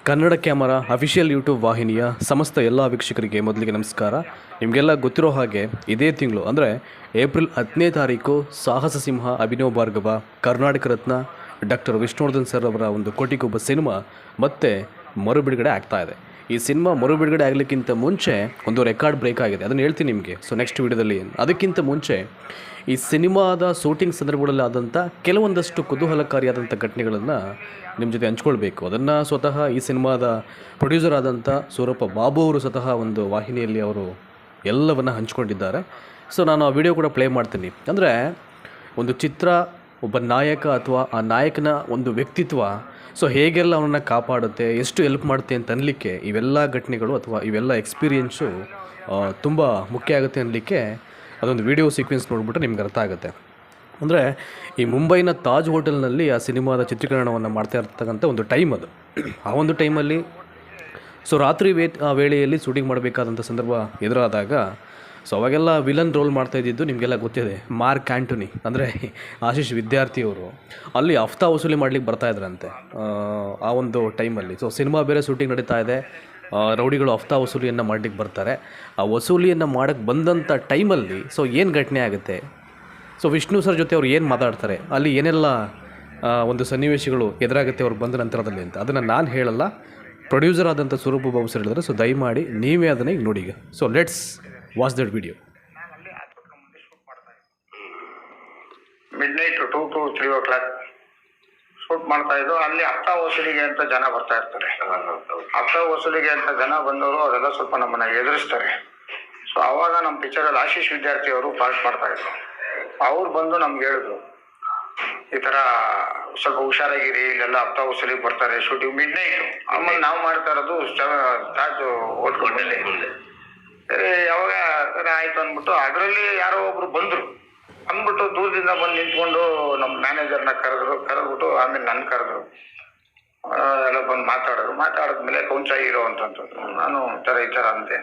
Kannada camera official YouTube ವಾಹಿನಿಯ ಸಮಸ್ತ ಎಲ್ಲ ವೀಕ್ಷಕರಿಗೆ ಮೊದಲಿಗೆ ನಮಸ್ಕಾರ. ನಿಮಗೆಲ್ಲ ಗೊತ್ತಿರೋ ಹಾಗೆ ಇದೇ ತಿಂಗಳು ಅಂದರೆ ಏಪ್ರಿಲ್ 10ನೇ ತಾರೀಕು ಸಾಹಸ ಸಿಂಹ ಅಭಿನವ್ ಭಾರ್ಗವ ಕರ್ನಾಟಕ ರತ್ನ ಡಾಕ್ಟರ್ ವಿಷ್ಣುವರ್ಧನ್ ಸರ್ ಅವರ ಒಂದು ಕೋಟಿಗೊಬ್ಬ ಸಿನಿಮಾ ಮತ್ತೆ ಮರುಬಿಡುಗಡೆ ಆಗ್ತಾ ಇದೆ. ಈ ಸಿನಿಮಾ ಮರುಬಿಡುಗಡೆ ಆಗಲಿಕ್ಕಿಂತ ಮುಂಚೆ ಒಂದು ರೆಕಾರ್ಡ್ ಬ್ರೇಕ್ ಆಗಿದೆ, ಅದನ್ನು ಹೇಳ್ತೀನಿ ನಿಮಗೆ. ಸೊ ನೆಕ್ಸ್ಟ್ ವಿಡಿಯೋದಲ್ಲಿ ಅದಕ್ಕಿಂತ ಮುಂಚೆ ಈ ಸಿನಿಮಾದ ಶೂಟಿಂಗ್ ಸಂದರ್ಭಗಳಲ್ಲಿ ಆದಂಥ ಕೆಲವೊಂದಷ್ಟು ಕುತೂಹಲಕಾರಿಯಾದಂಥ ಘಟನೆಗಳನ್ನು ನಿಮ್ಮ ಜೊತೆ ಹಂಚ್ಕೊಳ್ಬೇಕು. ಅದನ್ನು ಸ್ವತಃ ಈ ಸಿನಿಮಾದ ಪ್ರೊಡ್ಯೂಸರ್ ಆದಂಥ ಸೂರಪ್ಪ ಬಾಬು ಅವರು ಸ್ವತಃ ಒಂದು ವಾಹಿನಿಯಲ್ಲಿ ಅವರು ಎಲ್ಲವನ್ನು ಹಂಚ್ಕೊಂಡಿದ್ದಾರೆ. ಸೊ ನಾನು ಆ ವಿಡಿಯೋ ಕೂಡ ಪ್ಲೇ ಮಾಡ್ತೀನಿ. ಅಂದರೆ ಒಂದು ಚಿತ್ರ, ಒಬ್ಬ ನಾಯಕ ಅಥವಾ ಆ ನಾಯಕನ ಒಂದು ವ್ಯಕ್ತಿತ್ವ ಸೊ ಹೇಗೆಲ್ಲ ಅವನನ್ನು ಕಾಪಾಡುತ್ತೆ, ಎಷ್ಟು ಹೆಲ್ಪ್ ಮಾಡುತ್ತೆ ಅಂತ ಅನ್ನಲಿಕ್ಕೆ ಇವೆಲ್ಲ ಘಟನೆಗಳು ಅಥವಾ ಇವೆಲ್ಲ ಎಕ್ಸ್ಪೀರಿಯೆನ್ಸು ತುಂಬ ಮುಖ್ಯ ಆಗುತ್ತೆ ಅನ್ನಲಿಕ್ಕೆ ಅದೊಂದು ವಿಡಿಯೋ ಸೀಕ್ವೆನ್ಸ್ ನೋಡಿಬಿಟ್ರೆ ನಿಮ್ಗೆ ಅರ್ಥ ಆಗುತ್ತೆ. ಅಂದರೆ ಈ ಮುಂಬೈನ ತಾಜ್ ಹೋಟೆಲ್ನಲ್ಲಿ ಆ ಸಿನಿಮಾದ ಚಿತ್ರೀಕರಣವನ್ನು ಮಾಡ್ತಾ ಇರ್ತಕ್ಕಂಥ ಒಂದು ಟೈಮ್ ಅದು. ಆ ಒಂದು ಟೈಮಲ್ಲಿ ಸೊ ರಾತ್ರಿ ವೇಳೆಯಲ್ಲಿ ಶೂಟಿಂಗ್ ಮಾಡಬೇಕಾದಂಥ ಸಂದರ್ಭ ಎದುರಾದಾಗ ಸೊ ಅವಾಗೆಲ್ಲ ವಿಲನ್ ರೋಲ್ ಮಾಡ್ತಾ ಇದ್ದಿದ್ದು ನಿಮಗೆಲ್ಲ ಗೊತ್ತಿದೆ, ಮಾರ್ಕ್ ಆ್ಯಂಟೋನಿ ಅಂದರೆ ಆಶೀಶ್ ವಿದ್ಯಾರ್ಥಿಯವರು ಅಲ್ಲಿ ಹಫ್ತಾ ವಸೂಲಿ ಮಾಡ್ಲಿಕ್ಕೆ ಬರ್ತಾಯಿದ್ರಂತೆ ಆ ಒಂದು ಟೈಮಲ್ಲಿ. ಸೊ ಸಿನಿಮಾ ಬೇರೆ ಶೂಟಿಂಗ್ ನಡೀತಾ ಇದೆ, ರೌಡಿಗಳು ಹಫ್ತಾ ವಸೂಲಿಯನ್ನು ಮಾಡಲಿಕ್ಕೆ ಬರ್ತಾರೆ. ಆ ವಸೂಲಿಯನ್ನು ಮಾಡೋಕ್ಕೆ ಬಂದಂಥ ಟೈಮಲ್ಲಿ ಸೊ ಏನು ಘಟನೆ ಆಗುತ್ತೆ, ಸೊ ವಿಷ್ಣು ಸರ್ ಜೊತೆ ಅವ್ರು ಏನು ಮಾತಾಡ್ತಾರೆ, ಅಲ್ಲಿ ಏನೆಲ್ಲ ಒಂದು ಸನ್ನಿವೇಶಗಳು ಎದುರಾಗುತ್ತೆ ಅವ್ರು ಬಂದ ನಂತರದಲ್ಲಿ ಅಂತ ಅದನ್ನು ನಾನು ಹೇಳಲ್ಲ, ಪ್ರೊಡ್ಯೂಸರ್ ಆದಂಥ ಸೂರಪ್ಪ ಬಾಬು ಸರ್ ಹೇಳಿದ್ರೆ. ಸೊ ದಯಮಾಡಿ ನೀವೇ ಅದನ್ನು ಈಗ ನೋಡಿ. So let's watch that video. Mid night 2 to 3 o'clock shoot ಮಾಡ್ತಾ ಇದ್ದು. ಅಲ್ಲಿ ಹಫ್ತಾ ವಸೂಲಿಗೆ ಅಂತ ಜನ ಬರ್ತಾ ಇರ್ತಾರೆ. ಹಫ್ತಾ ವಸೂಲಿಗೆ ಅಂತ ಜನ ಬಂದವರು ಅವರೆಲ್ಲ ಸ್ವಲ್ಪ ನಮ್ಮನ್ನ ಎದುರಿಸ್ತಾರೆ. ಸೊ ಅವಾಗ ನಮ್ಮ ಪಿಕ್ಚರಲ್ಲಿ ಆಶೀಶ್ ವಿದ್ಯಾರ್ಥಿ ಅವರು ಪಾರ್ಟ್ ಮಾಡ್ತಾ ಇದ್ರು. ಅವ್ರು ಬಂದು ನಮ್ಗೆ ಹೇಳಿದ್ರು, ಈ ತರ ಸ್ವಲ್ಪ ಹುಷಾರಾಗಿರಿ, ಇಲ್ಲೆಲ್ಲ ಹಫ್ತಾ ವಸೂಲಿಗೆ ಬರ್ತಾರೆ ಶೂಟಿಂಗ್ ಮಿಡ್ ನೈಟ್. ಆಮೇಲೆ ನಾವು ಮಾಡ್ತಾ ಇರೋದು ತಾಜ್ ಓದ್ಕೊಂಡಲ್ಲಿ. ಸರಿ ಯಾವಾಗ ಆಯ್ತು ಅಂದ್ಬಿಟ್ಟು ಅದರಲ್ಲಿ ಯಾರೋ ಒಬ್ರು ಬಂದ್ರು. ಅಂದ್ಬಿಟ್ಟು ದೂರದಿಂದ ಬಂದು ನಿಂತ್ಕೊಂಡು ನಮ್ಮ ಮ್ಯಾನೇಜರ್ನ ಕರೆದ್ಬಿಟ್ಟು ಆಮೇಲೆ ನನ್ನ ಕರೆದ್ರು. ಎಲ್ಲ ಬಂದು ಮಾತಾಡಿದ್ಮೇಲೆ ಕೌನ್ಸ ಹೀರೋ ಅಂತಂತಂದ್ರು. ನಾನು ಈ ಥರ ಅಂತೆ,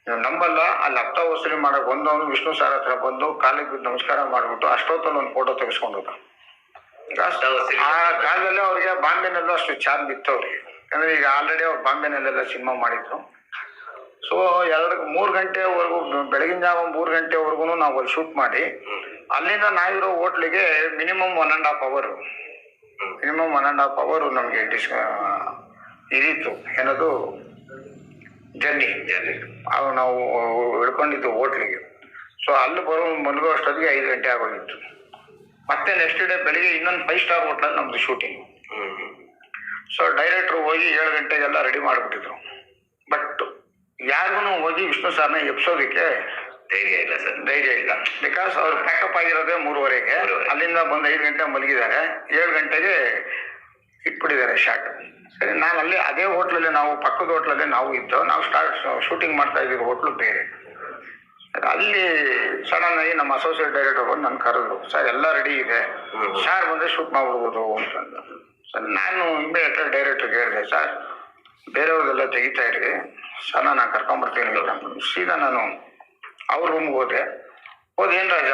ನೀವು ನಂಬಲ್ಲ, ಅಲ್ಲಿ ಹಫ್ತಾ ವಸೂಲಿ ಮಾಡಕ್ಕೆ ಬಂದವನು ವಿಷ್ಣು ಸರ್ ಹತ್ರ ಬಂದು ಕಾಲಿಗೆ ಬಿದ್ದು ನಮಸ್ಕಾರ ಮಾಡಿಬಿಟ್ಟು ಅಷ್ಟೊತ್ತಲ್ಲಿ ಒಂದು ಫೋಟೋ ತೆಗೆಸ್ಕೊಂಡು ಹೋದ. ಆ ಕಾಲದಲ್ಲಿ ಅವ್ರಿಗೆ ಬಾಂಬೆನಲ್ಲೂ ಅಷ್ಟು ಚಾರ್ಜ್ ಇತ್ತು ಅವ್ರಿಗೆ, ಯಾಕಂದ್ರೆ ಈಗ ಆಲ್ರೆಡಿ ಅವ್ರು ಬಾಂಬೆನಲ್ಲೆಲ್ಲ ಸಿನಿಮಾ ಮಾಡಿದ್ರು. ಸೊ 3 ಗಂಟೆವರೆಗೂ, ಬೆಳಗಿನ ಜಾವ 3 ಗಂಟೆವರೆಗೂ ನಾವು ಅಲ್ಲಿ ಶೂಟ್ ಮಾಡಿ ಅಲ್ಲಿಂದ ನಾವಿರೋ ಹೋಟ್ಲಿಗೆ ಮಿನಿಮಮ್ 1.5 hour ನಮಗೆ ಇದಿತ್ತು. ಏನದು ಜರ್ನಿ ನಾವು ಇಳ್ಕೊಂಡಿದ್ದು ಹೋಟ್ಲಿಗೆ. ಸೊ ಅಲ್ಲಿ ಮಲಗೋ ಅಷ್ಟೊತ್ತಿಗೆ 5 ಗಂಟೆ ಆಗೋಗಿತ್ತು. ಮತ್ತೆ ನೆಕ್ಸ್ಟ್ ಡೇ ಬೆಳಿಗ್ಗೆ ಇನ್ನೊಂದು 5 star ಹೋಟ್ಲಲ್ಲಿ ನಮ್ದು ಶೂಟಿಂಗ್. ಸೊ ಡೈರೆಕ್ಟ್ರು ಹೋಗಿ 7 ಗಂಟೆಗೆಲ್ಲ ರೆಡಿ ಮಾಡಿಬಿಟ್ಟಿದ್ರು. ಬಟ್ ಯಾರಿಗೂ ಹೋಗಿ ವಿಷ್ಣು ಸರ್ನ ಎಬ್ಸೋದಕ್ಕೆ ಧೈರ್ಯ ಇಲ್ಲ. ಬಿಕಾಸ್ ಅವ್ರು ಪ್ಯಾಕಪ್ ಆಗಿರೋದೇ 3:30ಗೆ. ಅಲ್ಲಿಂದ ಬಂದು 5 ಗಂಟೆ ಮಲಗಿದ್ದಾರೆ, 7 ಗಂಟೆಗೆ ಇಟ್ಬಿಟ್ಟಿದ್ದಾರೆ ಶಾಟ್. ಸರಿ, ನಾನು ಅಲ್ಲಿ ಅದೇ ಹೋಟ್ಲಲ್ಲಿ, ನಾವು ಪಕ್ಕದ ಹೋಟ್ಲಲ್ಲೇ ನಾವು ಇದ್ದು, ನಾವು ಶೂಟಿಂಗ್ ಮಾಡ್ತಾ ಇದ್ದೀವಿ ಹೋಟ್ಲು ಬೇರೆ. ಅಲ್ಲಿ ಸಡನ್ ಆಗಿ ನಮ್ಮ ಅಸೋಸಿಯೇಟ್ ಡೈರೆಕ್ಟರ್ ಬಂದು ನನ್ನ ಕರೆದ್ರು, ಸರ್ ಎಲ್ಲ ರೆಡಿ ಇದೆ, ಸಾರ್ ಬಂದರೆ ಶೂಟ್ ಮಾಡ್ಬಿಡ್ಬೋದು ಅಂತಂದು. ಸರ್ ನಾನು ಇಮ್ಮಿಡಿಯೇಟ್ ಡೈರೆಕ್ಟರ್ಗೆ ಹೇಳಿದೆ, ಸರ್ ಬೇರೆಯವ್ರದ್ದೆಲ್ಲ ತೆಗಿತಾ ಇರಿ ಸರ್, ನಾನು ಕರ್ಕೊಂಬರ್ತೀನಿ ಅಂತ. ಸೀದಾ ನಾನು ಅವ್ರ ರೂಮ್ಗೆ ಹೋದೆ. ಏನು ರಾಜ